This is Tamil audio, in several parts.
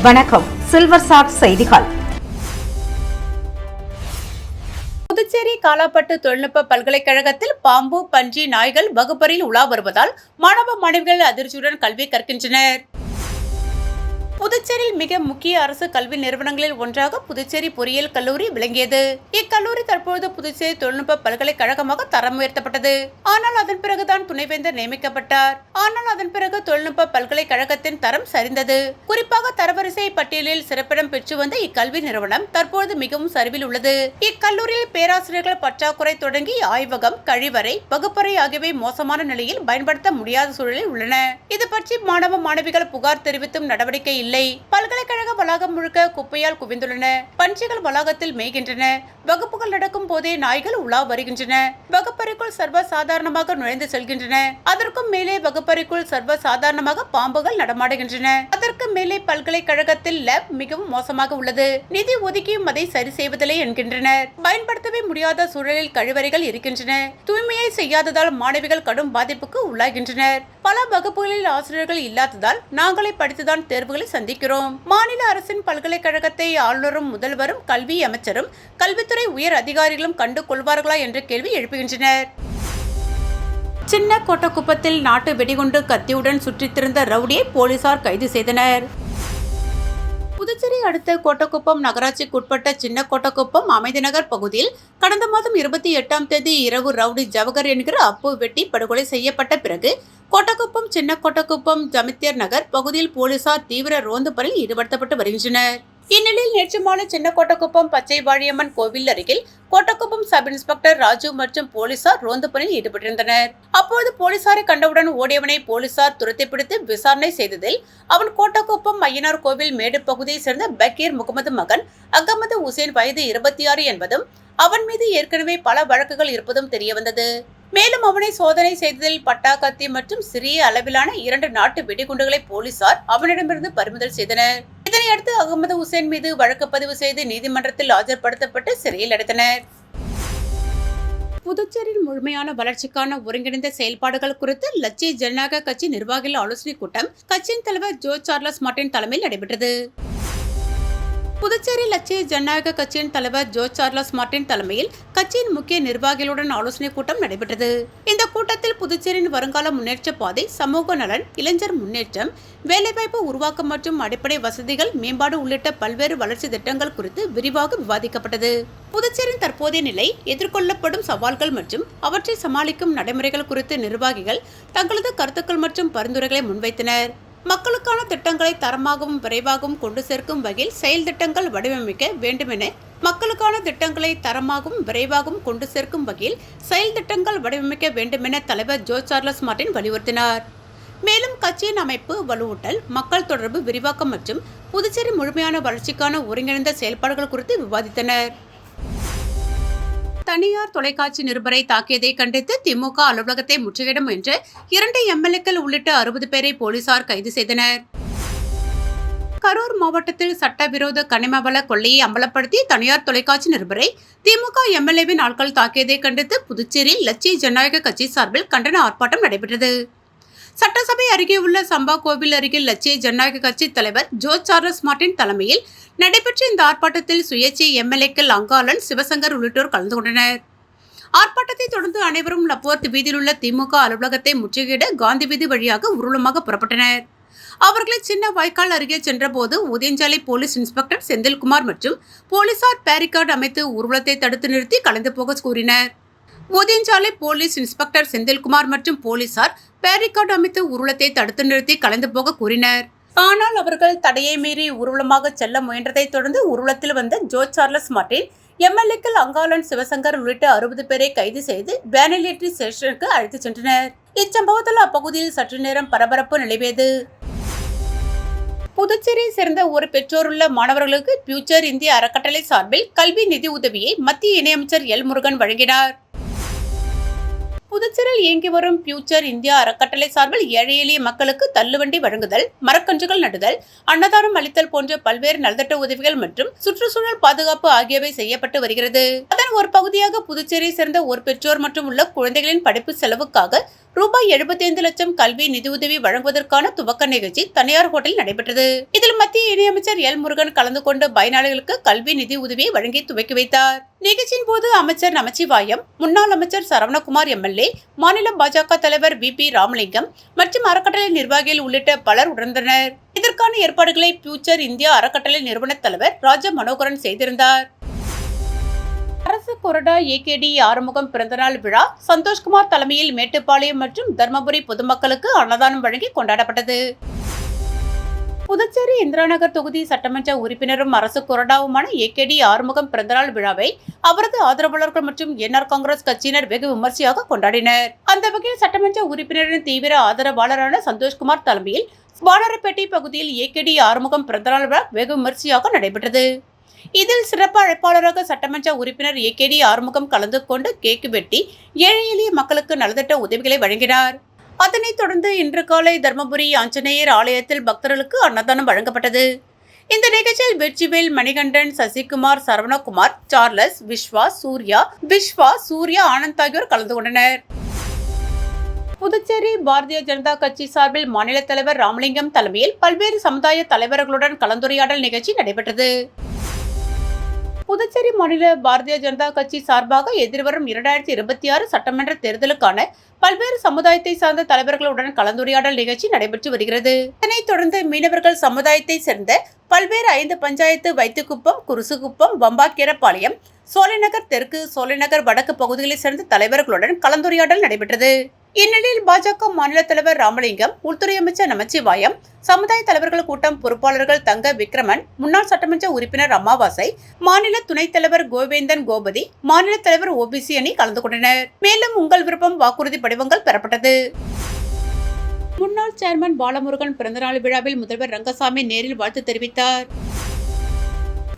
வணக்கம். சில்வர் சாட் செய்திகள். புதுச்சேரி காலாப்பட்டு தொழில்நுட்ப பல்கலைக்கழகத்தில் பாம்பு, பன்றி, நாய்கள் வகுப்பறையில் உலா வருவதால் மாணவ மாணவிகள் அதிர்ச்சியுடன் கல்வி கற்கின்றனர். புதுச்சேரியில் மிக முக்கிய அரசு கல்வி நிறுவனங்களில் ஒன்றாக புதுச்சேரி பொறியியல் கல்லூரி விளங்கியது. இக்கல்லூரி தற்பொழுது புதுச்சேரி தொழில்நுட்ப பல்கலைக்கழகமாக தரம் உயர்த்தப்பட்டது. ஆனால் அதன் பிறகுதான் துணைவேந்தர் நியமிக்கப்பட்டார். ஆனால் அதன் பிறகு தொழில்நுட்ப பல்கலைக்கழகத்தின் தரம் சரிந்தது. குறிப்பாக தரவரிசை பட்டியலில் சிறப்பிடம் பெற்று வந்த இக்கல்வி நிறுவனம் தற்பொழுது மிகவும் சரிவில் உள்ளது. இக்கல்லூரியில் பேராசிரியர்கள் பற்றாக்குறை தொடங்கி ஆய்வகம், கழிவறை, வகுப்பறை ஆகியவை மோசமான நிலையில் பயன்படுத்த முடியாத சூழலில் உள்ளன. இது பற்றி மாணவ மாணவிகள் புகார் தெரிவித்தும் நடவடிக்கை இல்லை. பல்கலைக்கழக வளாகம் முழுக்க குப்பையால் குவிந்துள்ளன. பன்றிகள் வளாகத்தில் மேய்கின்றன. வகுப்புகள் நடக்கும் போதே நாய்கள் உலா வருகின்றன. வகுப்பறைக்குள் சர்வ சாதாரணமாக நுழைந்து செல்கின்றன. அதற்கும் மேலே வகுப்பறைக்குள் சர்வ சாதாரணமாக பாம்புகள் நடமாடுகின்றன. அதற்கு மேலே பல்கலைக்கழகத்தில் லேப் மிகவும் மோசமாக உள்ளது. நிதி ஒதுக்கியும் அதை சரி செய்வதில்லை என்கின்றனர். பயன்படுத்தவே முடியாத சூழலில் கழிவறைகள் இருக்கின்றன. தூய்மையை செய்யாததால் மாணவிகள் கடும் பாதிப்புக்கு உள்ளாகின்றனர். பல வகுப்புகளில் ஆசிரியர்கள் இல்லாததால் நாங்களே படித்துதான் தேர்வுகளை சந்திக்கிறோம். மாநில அரசின் பல்கலைக்கழகத்தை ஆளுநரும், முதல்வரும், கல்வி அமைச்சரும், கல்வித்துறை உயர் அதிகாரிகளும் கண்டு கொள்வார்களா என்ற கேள்வி எழுப்புகின்றனர். சின்ன கோட்டக்குப்பத்தில் நாட்டு வெடிகுண்டு கத்தியுடன் சுற்றித்திருந்த ரவுடியை போலீசார் கைது செய்தனர். புதுச்சேரி அடுத்த கோட்டக்குப்பம் நகராட்சிக்குட்பட்ட சின்ன கோட்டக்குப்பம் அமைதிநகர் பகுதியில் கடந்த மாதம் 28ஆம் தேதி இரவு ரவுடி ஜவஹர் என்கிற அப்பு வெட்டி படுகொலை செய்யப்பட்ட பிறகு கோட்டக்குப்பம், சின்ன கோட்டக்குப்பம், ஜமித்தியர் நகர் பகுதியில் போலீசார் தீவிர ரோந்து பணியில் ஈடுபடுத்தப்பட்டு வருகின்றனர். இந்நிலையில் நேற்று மாலை சின்ன கோட்டக்குப்பம் பச்சை வாழியம்மன் கோவில் அருகில் கோட்டக்குப்பம் சப் இன்ஸ்பெக்டர் ராஜு மற்றும் போலீசார் ரோந்து பணியில் ஈடுபட்டிருந்தனர். அப்போது போலீசாரை கண்டவுடன் ஓடியவனை போலீசார் துரத்தி பிடித்து விசாரணை செய்ததில் அவன் கோட்டக்குப்பம் ஐயனார் கோவில் மேடு பகுதியை சேர்ந்த பக்கீர் முகமது மகன் அகமது உசேன் வயது 26 என்பதும் அவன் மீது ஏற்கனவே பல வழக்குகள் இருப்பதும் தெரியவந்தது. மேலும் அவனை சோதனை செய்ததில் பட்டா, கத்தி மற்றும் சிறிய அளவிலான 2 நாட்டு வெடிகுண்டுகளை போலீசார் அவனிடமிருந்து பறிமுதல் செய்தனர். இதனையடுத்து அகமது உசேன் மீது வழக்கு பதிவு செய்து நீதிமன்றத்தில் ஆஜர்படுத்தப்பட்டு சிறையில் அடைத்தனர். புதுச்சேரியின் முழுமையான வளர்ச்சிக்கான ஒருங்கிணைந்த செயல்பாடுகள் குறித்து லட்சிய ஜனநாயக கட்சி நிர்வாகிகள் ஆலோசனை கூட்டம் கட்சியின் தலைவர் ஜோ சார்லஸ் மார்டின் தலைமையில் நடைபெற்றது. புதுச்சேரி லட்சிய ஜனநாயக கட்சியின் தலைவர் ஜோ சார்லஸ் மார்டின் தலைமையில் கட்சியின் முக்கிய நிர்வாகிகளுடன் ஆலோசனை கூட்டம் நடைபெற்றது. இந்த கூட்டத்தில் புதுச்சேரியின் வருங்கால முன்னேற்ற பாதை, சமூக நலன், இளைஞர் முன்னேற்றம், வேலைவாய்ப்பு உருவாக்கம் மற்றும் அடிப்படை வசதிகள் மேம்பாடு உள்ளிட்ட பல்வேறு வளர்ச்சி திட்டங்கள் குறித்து விரிவாக விவாதிக்கப்பட்டது. புதுச்சேரியின் தற்போதைய நிலை, எதிர்கொள்ளப்படும் சவால்கள் மற்றும் அவற்றை சமாளிக்கும் நடைமுறைகள் குறித்து நிர்வாகிகள் தங்களது கருத்துக்கள் மற்றும் பரிந்துரைகளை முன்வைத்தனர். மக்களுக்கான திட்டங்களை தரமாகவும் விரைவாகவும் கொண்டு சேர்க்கும் வகையில் செயல் திட்டங்கள் வடிவமைக்க வேண்டுமென மக்களுக்கான திட்டங்களை தரமாகவும் விரைவாகவும் கொண்டு சேர்க்கும் வகையில் செயல் திட்டங்கள் வடிவமைக்க வேண்டுமென தலைவர் ஜோ சார்லஸ் மார்டின் வலியுறுத்தினார். மேலும் கட்சியின் அமைப்பு வலுவூட்டல், மக்கள் தொடர்பு விரிவாக்கம் மற்றும் புதுச்சேரி முழுமையான வளர்ச்சிக்கான ஒருங்கிணைந்த செயல்பாடுகள் குறித்து விவாதித்தனர். தனியார் தொலைக்காட்சி நிருபரை தாக்கியதை கண்டித்து திமுக அலுவலகத்தை முற்றுகையிட முயன்ற 2 எம்எல்ஏக்கள் உள்ளிட்ட 60 பேரை போலீசார் கைது செய்தனர். கரூர் மாவட்டத்தில் சட்டவிரோத கனிமவள கொள்ளையை அம்பலப்படுத்தி தனியார் தொலைக்காட்சி நிருபரை திமுக எம்எல்ஏவின் ஆட்கள் தாக்கியதை கண்டித்து புதுச்சேரியில் லட்சிய ஜனநாயக கட்சி சார்பில் கண்டன ஆர்ப்பாட்டம் நடைபெற்றது. சட்டசபை அருகே உள்ள சம்பா கோவில் அருகில் லட்சிய ஜனநாயக கட்சி தலைவர் ஜோ சார்லஸ் மார்டின் தலைமையில் நடைபெற்ற இந்த ஆர்ப்பாட்டத்தில் சுயேட்சை எம்எல்ஏக்கள் அங்காளன், சிவசங்கர் உள்ளிட்டோர் கலந்து கொண்டனர். ஆர்ப்பாட்டத்தை தொடர்ந்து அனைவரும் லப்போர்த் வீதியில் உள்ள திமுக அலுவலகத்தை முற்றுகையிட காந்தி வீதி வழியாக ஊர்வலமாக புறப்பட்டனர். அவர்களை சின்ன வாய்க்கால் அருகே சென்றபோது உதயஞ்சாலை போலீஸ் இன்ஸ்பெக்டர் செந்தில்குமார் மற்றும் போலீசார் பேரிகார்டு அமைத்து ஊர்வலத்தை தடுத்து நிறுத்தி கலந்து போக கூறினர். உதயஞ்சாலை போலீஸ் இன்ஸ்பெக்டர் செந்தில்குமார் மற்றும் போலீசார் பேரிகார்டு அமைத்து ஊர்வலத்தை தடுத்து நிறுத்தி கலந்து போக கூறினர். ஆனால் அவர்கள் தடையை மீறி ஊர்வலமாக செல்ல முயன்றதை தொடர்ந்து ஊர்வலத்தில் வந்த ஜோ சார்லஸ் மார்டின் எம்எல்ஏக்கள் அங்காளன், சிவசங்கர் உள்ளிட்ட 60 பேரை கைது செய்து வேனில் ஏற்றி ஸ்டேஷனுக்கு அழைத்து சென்றனர். இச்சம்பவத்தில் அப்பகுதியில் சற்று நேரம் பரபரப்பு நிலவியது. புதுச்சேரியை சேர்ந்த ஒரு பெற்றோருள்ள மாணவர்களுக்கு ஃபியூச்சர் இந்தியா அறக்கட்டளை சார்பில் கல்வி நிதி உதவியை மத்திய இணையமைச்சர் எல் முருகன் வழங்கினார். புதுச்சேரியில் இயங்கி வரும் ஃபியூச்சர் இந்தியா அறக்கட்டளை சார்பில் ஏழை எளிய மக்களுக்கு தள்ளுவண்டி வழங்குதல், மரக்கன்றுகள் நடுதல், அன்னதானம் அளித்தல் போன்ற பல்வேறு நலத்திட்ட உதவிகள் மற்றும் சுற்றுச்சூழல் பாதுகாப்பு ஆகியவை செய்யப்பட்டு வருகிறது. அதன் ஒரு பகுதியாக புதுச்சேரியை சேர்ந்த ஒரு பெற்றோர் மற்றும் உள்ள குழந்தைகளின் படிப்பு செலவுக்காக ரூபாய் 75 லட்சம் கல்வி நிதியுதவி வழங்குவதற்கான துவக்க நிகழ்ச்சி தனியார் ஹோட்டலில் நடைபெற்றது. இதில் மத்திய இணையமைச்சர் எல் முருகன் கலந்து கொண்டு பயனாளிகளுக்கு கல்வி நிதி உதவியை வழங்கி துவக்கி வைத்தார். நிகழ்ச்சியின் போது அமைச்சர் நமச்சிவாயம், முன்னாள் அமைச்சர் சரவணகுமார் எம்எல்ஏ, மாநில பாஜக தலைவர் VP ராமலிங்கம் மற்றும் அறக்கட்டளை நிர்வாகிகள் உள்ளிட்ட பலர் உணர்ந்தனர். இதற்கான ஏற்பாடுகளை ஃபியூச்சர் இந்தியா அறக்கட்டளை நிறுவன தலைவர் ராஜா மனோகரன் செய்திருந்தார். அரசு கொறடா AKD ஆறுமுகம் பிறந்தநாள் விழா சந்தோஷ்குமார் தலைமையில் மேட்டுப்பாளையம் மற்றும் தர்மபுரி பொதுமக்களுக்கு அன்னதானம் வழங்கி கொண்டாடப்பட்டது. புதுச்சேரி இந்திராநகர் தொகுதி சட்டமன்ற உறுப்பினரும் அரசு கொறடாவுமான AKD ஆறுமுகம் பிறந்தநாள் விழாவை அவரது ஆதரவாளர்கள் மற்றும் NR காங்கிரஸ் கட்சியினர் வெகு விமர்சையாக கொண்டாடினர். அந்த வகையில் சட்டமன்ற உறுப்பினரின் தீவிர ஆதரவாளரான சந்தோஷ்குமார் தலைமையில் வானரப்பேட்டை பகுதியில் AKD ஆறுமுகம் பிறந்தநாள் விழா வெகு விமர்சையாக நடைபெற்றது. இதில் சிறப்பு அழைப்பாளராக சட்டமன்ற உறுப்பினர் AKD ஆறுமுகம் கலந்து கொண்டு கேக் வெட்டி ஏழை எளிய மக்களுக்கு நலத்திட்ட உதவிகளை வழங்கினார். அதனைத் தொடர்ந்து இன்று காலை தர்மபுரி ஆஞ்சநேயர் ஆலயத்தில் பக்தர்களுக்கு அன்னதானம் வழங்கப்பட்டது. இந்த நிகழ்ச்சியில் வெற்றிவேல், மணிகண்டன், சசிகுமார், சரவணகுமார், சார்லஸ், விஸ்வா, சூர்யா, ஆனந்த் ஆகியோர் கலந்து கொண்டனர். புதுச்சேரி பாரதிய ஜனதா கட்சி சார்பில் மாநில தலைவர் ராமலிங்கம் தலைமையில் பல்வேறு சமுதாய தலைவர்களுடன் கலந்துரையாடல் நிகழ்ச்சி நடைபெற்றது. புதுச்சேரி மாநில பாரதிய ஜனதா கட்சி சார்பாக எதிர்வரும் 2026 சட்டமன்ற தேர்தலுக்கான பல்வேறு சமுதாயத்தை சார்ந்த தலைவர்களுடன் கலந்துரையாடல் நிகழ்ச்சி நடைபெற்று வருகிறது. இதனைத் தொடர்ந்து மீனவர்கள் சமுதாயத்தை சேர்ந்த பல்வேறு 5 பஞ்சாயத்து வைத்துக்குப்பம், குருசுகுப்பம், வம்பாக்கீரப்பாளையம், சோலைநகர் தெற்கு, சோலைநகர் வடக்கு பகுதிகளைச் சேர்ந்த தலைவர்களுடன் கலந்துரையாடல் நடைபெற்றது. இந்நிலையில் பாஜக மாநில தலைவர் ராமலிங்கம், உள்துறை அமைச்சர் நமச்சிவாயம், சமுதாய தலைவர்கள் கூட்டம் பொறுப்பாளர்கள் தங்க விக்ரமன், முன்னாள் சட்டமன்ற உறுப்பினர் அமாவாசை, மாநில துணைத் தலைவர் கோவேந்தன் கோபதி, மாநில தலைவர் OBC அணி கலந்து கொண்டனர். மேலும் உங்கள் விருப்பம் வாக்குறுதி படிவங்கள் பெறப்பட்டது. முன்னாள் சேர்மன் பாலமுருகன் பிறந்தநாள் விழாவில் முதல்வர் ரங்கசாமி நேரில் வாழ்த்து தெரிவித்தார்.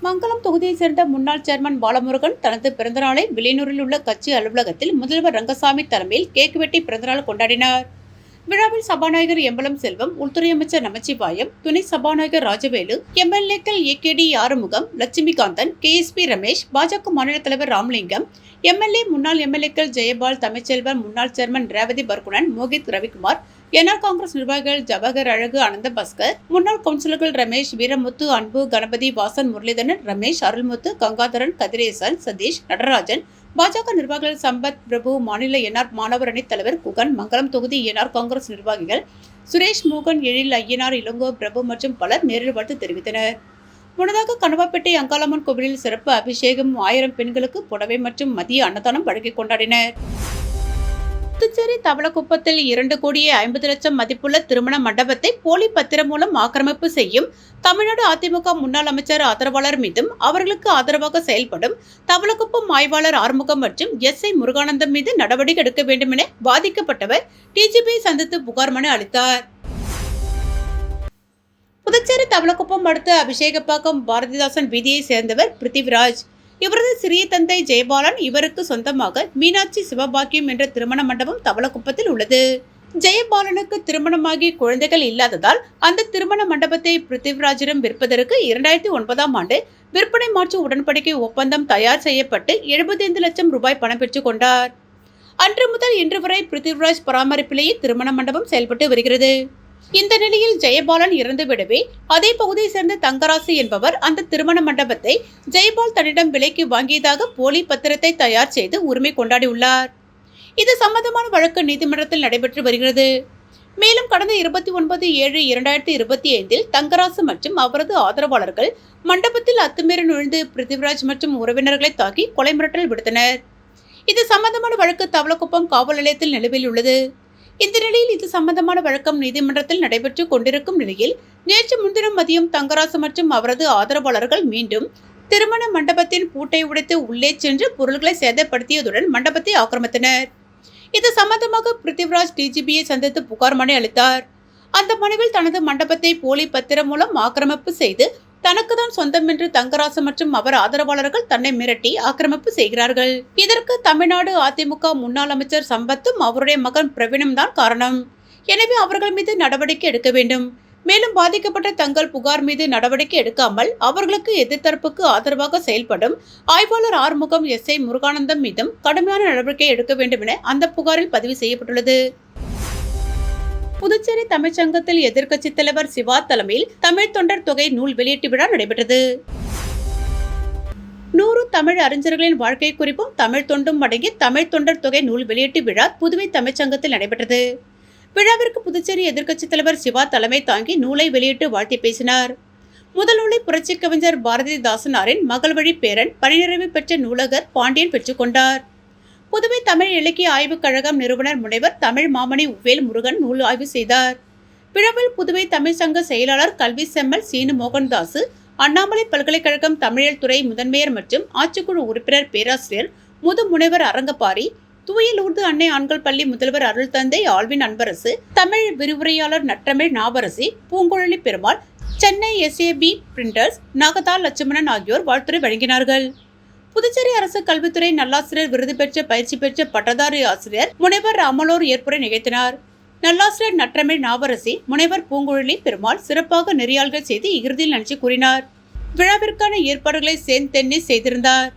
மங்கலம் தொகுதியைச் சேர்ந்த முன்னாள் சேர்மன் பாலமுருகன் தனது பிறந்தநாளை வில்லியனூரில் உள்ள கட்சி அலுவலகத்தில் முதல்வர் ரங்கசாமி தலைமையில் கேக் வெட்டி பிறந்தநாள் கொண்டாடினார். விழாவில் சபாநாயகர் எம்பலம் செல்வம், உள்துறை அமைச்சர் நமச்சிவாயம், துணை சபாநாயகர் ராஜவேலு, MLAக்கள் AKD ஆறுமுகம், லட்சுமிகாந்தன், KSP ரமேஷ், பாஜக மாநில தலைவர் ராமலிங்கம், MLA முன்னாள் MLAக்கள் ஜெயபால், தமிழ்ச்செல்வன், முன்னாள் சேர்மன் ரேவதி பர்குணன், மோகித் ரவிக்குமார், NR காங்கிரஸ் நிர்வாகிகள் ஜவஹர் அழகு, ஆனந்த பாஸ்கர், முன்னாள் கவுன்சிலர்கள் ரமேஷ், வீரமுத்து, அன்பு, கணபதி, வாசன், முரளிதரன், ரமேஷ், அருள்முத்து, கங்காதரன், கதிரேசன், சதீஷ், நடராஜன், பாஜக நிர்வாகிகள் சம்பத், பிரபு, மாநில NR மாணவர் அணி தலைவர் குகன், மங்கலம் தொகுதி NR காங்கிரஸ் நிர்வாகிகள் சுரேஷ், மோகன், எழில், ஐயனார், இளங்கோ, பிரபு மற்றும் பலர் நேரில் வாழ்த்து தெரிவித்தனர். முன்னதாக கனவாப்பேட்டை அங்காளம்மன் கோவிலில் சிறப்பு அபிஷேகம், 1000 பெண்களுக்கு புடவை மற்றும் மதிய அன்னதானம் வழங்கி கொண்டாடினர். புதுச்சேரி தவளக்குப்பத்தில் 2,50,00,000 மதிப்புள்ள திருமண மண்டபத்தை போலி பத்திரம் மூலம் ஆக்கிரமிப்பு செய்யும் தமிழ்நாடு அதிமுக முன்னாள் அமைச்சர் ஆதரவாளர் மீதும் அவர்களுக்கு ஆதரவாக செயல்படும் தவளக்குப்பம் ஆய்வாளர் ஆறுமுகம் மற்றும் SI முருகானந்தம் மீது நடவடிக்கை எடுக்க வேண்டும் என பாதிக்கப்பட்டவர் டிஜிபியை சந்தித்து புகார் மனு அளித்தார். புதுச்சேரி தவளக்குப்பம் அடுத்த அபிஷேகப்பாக்கம் பாரதிதாசன் வீதியை சேர்ந்தவர் பிருத்திவிராஜ். இவரது சிறிய தந்தை ஜெயபாலன், இவருக்கு சொந்தமாக மீனாட்சி சிவபாக்கியம் என்ற திருமண மண்டபம் தவளக்குப்பத்தில் உள்ளது. ஜெயபாலனுக்கு திருமணமாகி குழந்தைகள் இல்லாததால் அந்த திருமண மண்டபத்தை பிருத்திவிராஜிடம் விற்பதற்கு 2009ஆம் ஆண்டு விற்பனை மாற்று உடன்படிக்கை ஒப்பந்தம் தயார் செய்யப்பட்டு 75 லட்சம் ரூபாய் பணம் பெற்றுக் கொண்டார். அன்று முதல் இன்று வரை பிருத்திவிராஜ் பராமரிப்பிலேயே திருமண மண்டபம் செயல்பட்டு வருகிறது. இந்த நிலையில் ஜெயபாலன் இறந்துவிடவே அதே பகுதியை சேர்ந்த தங்கராசு என்பவர் அந்த திருமண மண்டபத்தை ஜெயபால் தன்னிடம் விலைக்கு வாங்கியதாக போலி பத்திரத்தை தயார் செய்து உரிமை கொண்டாடியுள்ளார். இது சம்பந்தமான வழக்கு நீதிமன்றத்தில் நடைபெற்று வருகிறது. மேலும் கடந்த 29/7/2025 தங்கராசு மற்றும் அவரது ஆதரவாளர்கள் மண்டபத்தில் அத்துமீறி நுழைந்து பிருத்திவிராஜ் மற்றும் உறவினர்களை தாக்கி கொலை மிரட்டல் விடுத்தனர். இது சம்பந்தமான வழக்கு தவளக்குப்பம் காவல் நிலையத்தில் நிலுவையில் உள்ளது. இந்த நிலையில் இது சம்பந்தமான வழக்கம் நீதிமன்றத்தில் நடைபெற்று கொண்டிருக்கும் நிலையில் நேற்று முன்தினம் மதியம் தங்கராசு மற்றும் அவரது ஆதரவாளர்கள் மீண்டும் திருமண மண்டபத்தின் பூட்டை உடைத்து உள்ளே சென்று பொருட்களை சேதப்படுத்தியதுடன் மண்டபத்தை ஆக்கிரமித்தனர். இது சம்பந்தமாக பிருத்திவிராஜ் டிஜிபியை சந்தித்து புகார் மனு அளித்தார். அந்த மனுவில் தனது மண்டபத்தை போலி பத்திரம் மூலம் ஆக்கிரமிப்பு செய்து தனக்கு தான் சொந்தம் என்று தங்கராசு மற்றும் அவர் ஆதரவாளர்கள் தன்னை மிரட்டி ஆக்கிரமிப்பு செய்கிறார்கள். இதற்கு தமிழ்நாடு அதிமுக முன்னாள் அமைச்சர் சம்பத்தும் அவருடைய மகன் பிரவீனும் தான் காரணம். எனவே அவர்கள் மீது நடவடிக்கை எடுக்க வேண்டும். மேலும் பாதிக்கப்பட்ட தங்கள் புகார் மீது நடவடிக்கை எடுக்காமல் அவர்களுக்கு எதிர்த்தரப்புக்கு ஆதரவாக செயல்படும் ஆய்வாளர் ஆறுமுகம் SI முருகானந்தம் மீதும் கடுமையான நடவடிக்கை எடுக்க வேண்டும் என அந்த புகாரில் பதிவு செய்யப்பட்டுள்ளது. புதுச்சேரி தமிழ்ச்சங்கத்தில் எதிர்க்கட்சித் தலைவர் சிவா தலைமையில் தமிழ் தொண்டர் தொகை நூல் வெளியீட்டு விழா நடைபெற்றது. 100 தமிழ் அறிஞர்களின் வாழ்க்கை குறிப்பும் தமிழ் தொண்டும் அடங்கிய தமிழ் தொண்டர் தொகை நூல் வெளியீட்டு விழா புதுவை தமிழ்ச்சங்கத்தில் நடைபெற்றது. விழாவிற்கு புதுச்சேரி எதிர்க்கட்சித் தலைவர் சிவா தலைமை தாங்கி நூலை வெளியிட்டு வாழ்த்தி பேசினார். முதல் நூலை புரட்சி கவிஞர் பாரதிதாசனாரின் மகள் வழி பேரன் பணிநிறைவு பெற்ற நூலகர் பாண்டியன் பெற்றுக்கொண்டார். புதுவை தமிழ் இலக்கிய ஆய்வுக் கழகம் நிறுவனர் முனைவர் தமிழ் மாமணி உவேல் முருகன் நூல் ஆய்வு செய்தார். விழாவில் புதுவை தமிழ் சங்க செயலாளர் கல்வி செம்மல் சீனு மோகன்தாசு, அண்ணாமலை பல்கலைக்கழகம் தமிழியல் துறை முதன்மையர் மற்றும் ஆட்சிக்குழு உறுப்பினர் பேராசிரியர் முது முனைவர் அரங்கபாரி, தூய லூர்து அன்னை ஆண்கள் பள்ளி முதல்வர் அருள் தந்தை ஆல்வின் அன்பரசு, தமிழ் விரிவுரையாளர் நற்றமிழ் நாவரசி, பூங்குழலி பெருமாள், சென்னை SAB பிரிண்டர்ஸ் நாகதா லட்சுமணன் ஆகியோர் வாழ்த்துரை வழங்கினார்கள். புதுச்சேரி அரசு கல்வித்துறை நல்லாசிரியர் விருது பெற்ற பயிற்சி பெற்ற பட்டதாரி ஆசிரியர் முனைவர் அமலோர் ஏற்புரை நிகழ்த்தினார். நல்லாசிரியர் நற்றமிழ் நாவரசி, முனைவர் பூங்குழலி பெருமாள் சிறப்பாக நெறியாள்கள் செய்து இறுதியில் நன்றி கூறினார். விழாவிற்கான ஏற்பாடுகளை செயின்ட் டென்னிஸ் செய்திருந்தார்.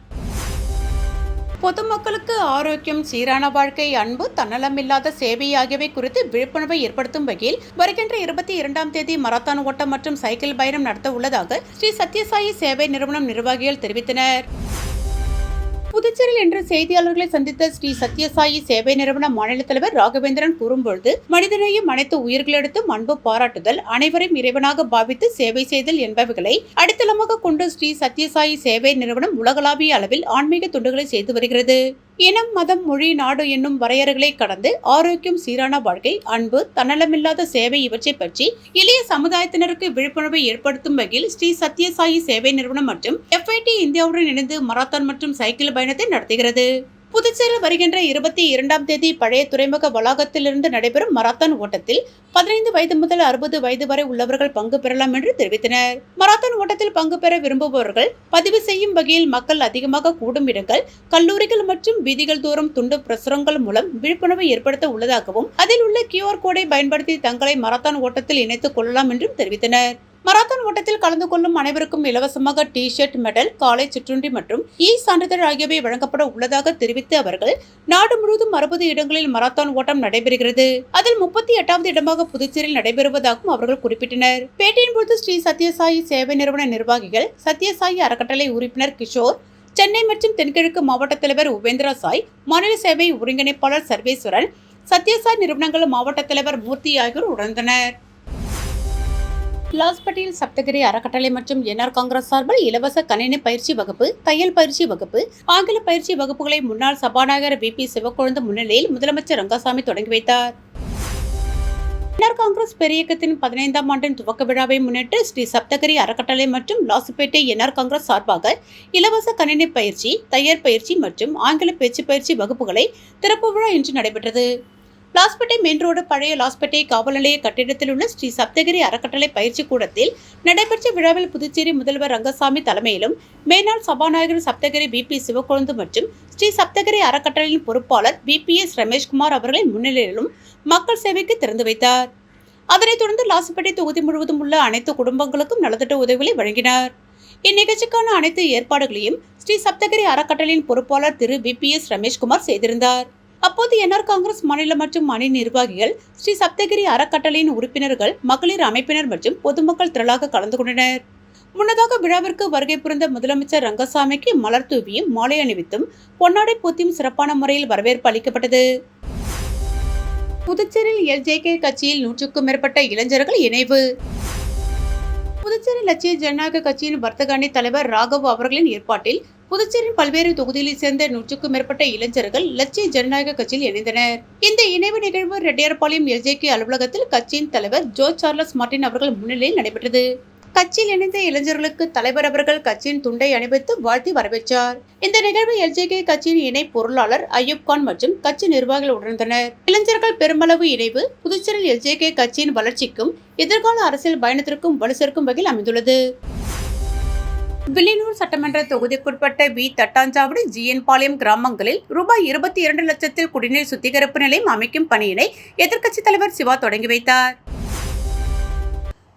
பொதுமக்களுக்கு ஆரோக்கியம், சீரான வாழ்க்கை, அன்பு, தன்னலமில்லாத சேவை ஆகியவை குறித்து விழிப்புணர்வை ஏற்படுத்தும் வகையில் வருகின்ற 22ஆம் தேதி மராத்தான் ஓட்டம் மற்றும் சைக்கிள் பயணம் நடத்த உள்ளதாக ஸ்ரீ சத்யசாயி சேவை நிறுவனம் நிர்வாகிகள் தெரிவித்தனர். புதுச்சேரியில் இன்று செய்தியாளர்களை சந்தித்த ஸ்ரீ சத்யசாயி சேவை நிறுவன மாநில தலைவர் ராகவேந்திரன் கூறும்பொழுது, மனிதநேயம், அனைத்து உயிர்களிடத்தும் அன்பு பாராட்டுதல், அனைவரையும் இறைவனாக பாவித்து சேவை செய்தல் என்பவைகளை அடித்தளமாக கொண்டு ஸ்ரீ சத்யசாயி சேவை நிறுவனம் உலகளாவிய அளவில் ஆன்மீக தொண்டுகளை செய்து வருகிறது. இனம், மதம், மொழி, நாடு என்னும் வரையறைகளை கடந்து ஆரோக்கியம், சீரான வாழ்க்கை, அன்பு, தன்னலமில்லாத சேவை இவற்றை பற்றி எளிய சமுதாயத்தினருக்கு விழிப்புணர்வை ஏற்படுத்தும் வகையில் ஸ்ரீ சத்யசாயி சேவை நிறுவனம் மற்றும் FIT இந்தியாவுடன் இணைந்து மராத்தான் மற்றும் சைக்கிள் பயணத்தை நடத்துகிறது. புதுச்சேரியில் வருகின்ற 22ஆம் தேதி பழைய துறைமுக வளாகத்திலிருந்து நடைபெறும் மராத்தான் ஓட்டத்தில் 15 வயது முதல் 60 வயது வரை உள்ளவர்கள் பங்கு பெறலாம் என்று தெரிவித்தனர். மராத்தான் ஓட்டத்தில் பங்கு பெற விரும்புபவர்கள் பதிவு செய்யும் வகையில் மக்கள் அதிகமாக கூடும் இடங்கள், கல்லூரிகள் மற்றும் வீதிகள் தோறும் துண்டு பிரசுரங்கள் மூலம் விழிப்புணர்வை ஏற்படுத்த உள்ளதாகவும் அதில் உள்ள QR கோடை பயன்படுத்தி தங்களை மராத்தான் ஓட்டத்தில் இணைத்துக் கொள்ளலாம் என்றும் தெரிவித்தனர். மராத்தான் ஓட்டத்தில் கலந்து கொள்ளும் அனைவருக்கும் இலவசமாக டி-ஷர்ட், மெடல், காலை சிற்றுண்டி மற்றும் சான்றிதழ் ஆகியவை வழங்கப்பட உள்ளதாக தெரிவித்த அவர்கள், நாடு முழுவதும் 60 இடங்களில் மராத்தான் ஓட்டம் நடைபெறுகிறது. அதில் 38வது இடமாக புதுச்சேரியில் நடைபெறுவதாகவும் அவர்கள் குறிப்பிட்டனர். பேட்டியின் போது ஸ்ரீ சத்யசாயி சேவை நிறுவன நிர்வாகிகள், சத்யசாயி அறக்கட்டளை உறுப்பினர் கிஷோர், சென்னை மற்றும் தென்கிழக்கு மாவட்ட தலைவர் உபேந்திரா சாய், மாநில சேவை ஒருங்கிணைப்பாளர் சர்வேஸ்வரன், சத்யசாயி நிறுவனங்கள் மாவட்ட தலைவர் மூர்த்தி ஆகியோர் உணர்ந்தனர். லாஸ்பேட்டையில் சப்தகிரி அறக்கட்டளை மற்றும் NR காங்கிரஸ் சார்பில் இலவச கணினி பயிற்சி வகுப்பு, தையல் பயிற்சி வகுப்பு, ஆங்கில பயிற்சி வகுப்புகளை முன்னாள் சபாநாயகர் VP சிவக்கொழுந்து முன்னிலையில் முதலமைச்சர் ரங்கசாமி தொடங்கி வைத்தார். NR காங்கிரஸ் பெரியக்கத்தின் 15ஆம் ஆண்டின் துவக்க விழாவை முன்னிட்டு ஸ்ரீ சப்தகிரி அறக்கட்டளை மற்றும் லாஸ்பேட்டை NR காங்கிரஸ் சார்பாக இலவச கணினி பயிற்சி, தையல் பயிற்சி மற்றும் ஆங்கில பேச்சு பயிற்சி வகுப்புகளை திறப்பு விழா இன்று நடைபெற்றது. லாஸ்பேட்டை மெயின் ரோடு பழைய லாஸ்பேட்டை காவல் நிலைய கட்டிடத்தில் உள்ள ஸ்ரீ சப்தகிரி அறக்கட்டளை பயிற்சி கூடத்தில் நடைபெற்ற விழாவில் புதுச்சேரி முதல்வர் ரங்கசாமி தலைமையிலும் மேனாள் சபாநாயகர் சப்தகிரி VP சிவக்கொழுந்து மற்றும் ஸ்ரீ சப்தகிரி அறக்கட்டளையின் பொறுப்பாளர் VPS ரமேஷ்குமார் அவர்களின் முன்னிலையிலும் மக்கள் சேவைக்கு திறந்து வைத்தார். அதனைத் தொடர்ந்து லாஸ்பேட்டை தொகுதி முழுவதும் உள்ள அனைத்து குடும்பங்களுக்கும் நலத்திட்ட உதவிகளை வழங்கினார். இந்நிகழ்ச்சிக்கான அனைத்து ஏற்பாடுகளையும் ஸ்ரீ சப்தகிரி அறக்கட்டளையின் பொறுப்பாளர் திரு VPS ரமேஷ்குமார் செய்திருந்தார். அப்போது NR காங்கிரஸ் மாநில மற்றும் அணி நிர்வாகிகள், ஸ்ரீ சப்தகிரி அறக்கட்டளையின் உறுப்பினர்கள், மகளிர் அமைப்பினர் மற்றும் பொதுமக்கள் திரளாக கலந்து கொண்டனர். முன்னதாக விழாவிற்கு வருகை புரிந்த முதலமைச்சர் ரங்கசாமிக்கு மலர் தூவியும் மாலை அணிவித்தும் பொன்னாடை போத்தியும் சிறப்பான முறையில் வரவேற்பு அளிக்கப்பட்டது. புதுச்சேரியில் LJK கட்சியில் 100க்கும் மேற்பட்ட இளைஞர்கள் இணைவு. புதுச்சேரி லட்சிய ஜனநாயக கட்சியின் வர்த்தக அணி தலைவர் ராகவ் அவர்களின் ஏற்பாட்டில் புதுச்சேரியின் பல்வேறு தொகுதிகளைச் சேர்ந்த 100க்கும் மேற்பட்ட இளைஞர்கள் லட்சிய ஜனநாயக கட்சியில் இணைந்தனர். இந்த இணைவு நிகழ்வு ரெட்டியார்பாளையம் LJK அலுவலகத்தில் கட்சியின் தலைவர் ஜோ சார்லஸ் மார்டின் அவர்கள் முன்னிலையில் நடைபெற்றது. கட்சியில் இணைந்த இளைஞர்களுக்கு தலைவர் அவர்கள் கட்சியின் துண்டை அணிவித்து வாழ்த்தி வரவேற்றார். இந்த நிகழ்வு LJK கட்சியின் இணை பொருளாளர் அய்யூப் கான் மற்றும் கட்சி நிர்வாகிகள் உணர்ந்தனர். இளைஞர்கள் பெருமளவு இணைவு புதுச்சேரியில் LJK கட்சியின் வளர்ச்சிக்கும் எதிர்கால அரசியல் பயணத்திற்கும் வலு சேர்க்கும் வகையில் அமைந்துள்ளது. வில்லியனூர் சட்டமன்ற தொகுதிக்குட்பட்ட தட்டாஞ்சாவடி GN பாளையம் கிராமங்களில் ரூபாய் 22 லட்சத்தில் குடிநீர் சுத்திகரிப்பு நிலையம் அமைக்கும் பணியினை எதிர்க்கட்சித் தலைவர் சிவா தொடங்கி வைத்தார்.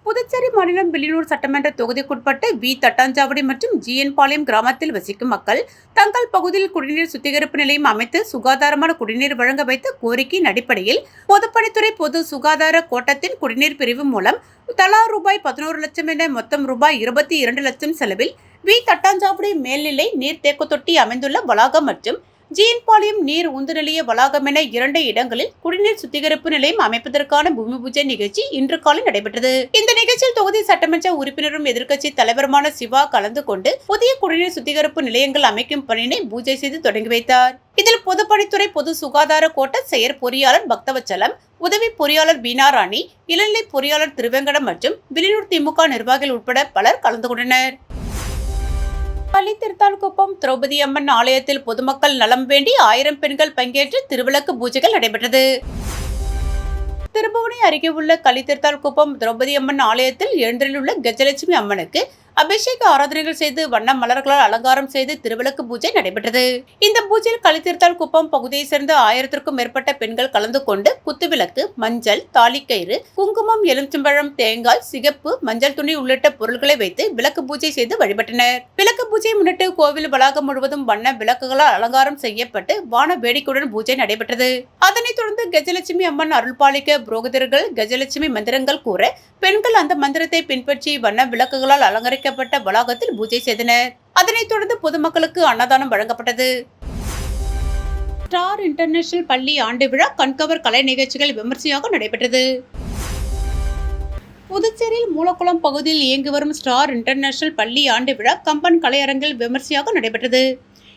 புதுச்சேரி மாநிலம் வில்லியனூர் சட்டமன்ற தொகுதிக்குட்பட்ட வி தட்டாஞ்சாவடி மற்றும் ஜிஎன் பாளையம் கிராமத்தில் வசிக்கும் மக்கள் தங்கள் பகுதியில் குடிநீர் சுத்திகரிப்பு நிலையம் அமைத்து சுகாதாரமான குடிநீர் வழங்க வைத்த கோரிக்கையின் அடிப்படையில் பொதுப்பணித்துறை பொது சுகாதார கோட்டத்தின் குடிநீர் பிரிவு மூலம் தலா ரூபாய் 11 லட்சம் என மொத்தம் ரூபாய் 22 லட்சம் செலவில் வி தட்டாஞ்சாவடி மேல்நிலை நீர்த்தேக்க தொட்டி அமைந்துள்ள வளாகம் மற்றும் ஜிஎன் பாளையம் நீர் உந்து நிலைய வளாகம் என 2 இடங்களில் குடிநீர் சுத்திகரிப்பு நிலையம் அமைப்பதற்கான பூமி பூஜை நிகழ்ச்சி இன்று காலை நடைபெற்றது. இந்த நிகழ்ச்சியில் தொகுதி சட்டமன்ற உறுப்பினரும் எதிர்க்கட்சி தலைவருமான சிவா கலந்து கொண்டு புதிய குடிநீர் சுத்திகரிப்பு நிலையங்கள் அமைக்கும் பணியினை பூஜை செய்து தொடங்கி வைத்தார். இதில் பொதுப்பணித்துறை பொது சுகாதார கோட்ட செயற் பொறியாளர் பக்தவச்சலம், உதவி பொறியாளர் பீனாராணி, இளநிலை பொறியாளர் திருவேங்கடம் மற்றும் வில்லியனூர் திமுக நிர்வாகிகள் உட்பட பலர் கலந்து கொண்டனர். கள்ளித்திருத்தான்குப்பம் திரௌபதி அம்மன் ஆலயத்தில் பொதுமக்கள் நலம் வேண்டி 1000 பெண்கள் பங்கேற்று திருவிளக்கு பூஜைகள் நடைபெற்றது. திருபுவனை அருகே உள்ள கள்ளித்திருத்தான்குப்பம் திரௌபதி அம்மன் ஆலயத்தில் எழுந்தருளுள்ள கஜலட்சுமி அம்மனுக்கு அபிஷேக ஆராதனைகள் செய்து வண்ண மலர்களால் அலங்காரம் செய்து திருவிளக்கு பூஜை நடைபெற்றது. இந்த பூஜையில் கள்ளித்திருத்தான்குப்பம் பகுதியை சேர்ந்த 1000க்கும் மேற்பட்ட பெண்கள் கலந்து கொண்டு குத்துவிளக்கு, மஞ்சள், தாலிக்கயிறு, குங்குமம், எலுமிச்சம்பழம், தேங்காய், சிகப்பு, மஞ்சள் துணி உள்ளிட்ட பொருட்களை வைத்து விளக்கு பூஜை செய்து வழிபட்டனர். விளக்கு பூஜையை முன்னிட்டு கோவில் வளாகம் முழுவதும் வண்ண விளக்குகளால் அலங்காரம் செய்யப்பட்டு வான வேடிக்கையுடன் பூஜை நடைபெற்றது. அதனைத் தொடர்ந்து கஜலட்சுமி அம்மன் அருள்பாலிக்க புரோகிதர்கள் கஜலட்சுமி மந்திரங்கள் கூற பெண்கள் அந்த மந்திரத்தை பின்பற்றி வண்ண விளக்குகளால் அலங்கரிக்கப்பட்ட வளாகத்தில் பூஜை செய்தனர். அதனைத் தொடர்ந்து பொதுமக்களுக்கு அன்னதானம் வழங்கப்பட்டது. ஸ்டார் இன்டர்நேஷனல் பள்ளி ஆண்டு விழா கண்கவர் கலை நிகழ்ச்சிகள் விமர்சையாக நடைபெற்றது. புதுச்சேரியில் மூலக்குளம் பகுதியில் இயங்கி வரும் ஸ்டார் இன்டர்நேஷனல் பள்ளி ஆண்டு விழா கம்பன் கலையரங்கில் விமர்சையாக நடைபெற்றது.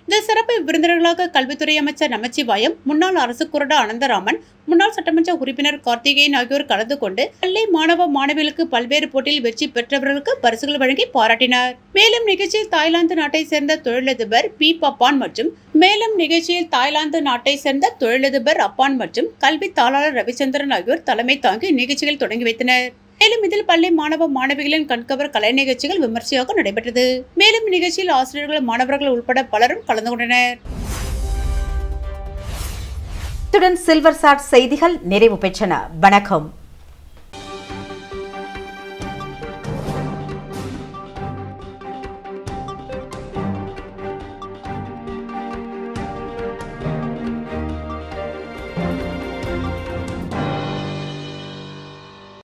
இந்த சிறப்பு விருந்தினர்களாக கல்வித்துறை அமைச்சர் நமச்சிவாயம், முன்னாள் அரசு கொறடா அனந்தராமன், முன்னாள் சட்டமன்ற உறுப்பினர் கார்த்திகேயன் ஆகியோர் கலந்து கொண்டு பள்ளி மாணவ மாணவிகளுக்கு பல்வேறு போட்டியில் வெற்றி பெற்றவர்களுக்கு பரிசுகள் வழங்கி பாராட்டினார். மேலும் நிகழ்ச்சியில் தாய்லாந்து நாட்டை சேர்ந்த தொழிலதிபர் பி பப்பான் மற்றும் கல்வி தாளாளர் ரவிச்சந்திரன் ஆகியோர் தலைமை தாங்கி நிகழ்ச்சிகள் தொடங்கி வைத்தனர். மேலும் இதில் பள்ளி மாணவ மாணவிகளின் கண்கவர் கலை நிகழ்ச்சிகள் விமர்சையாக நடைபெற்றது. மேலும் நிகழ்ச்சியில் ஆசிரியர்கள், மாணவர்கள் உட்பட பலரும் கலந்து கொண்டனர். இத்துடன் சில்வர் சாட் செய்திகள் நிறைவு பெற்றன. வணக்கம்.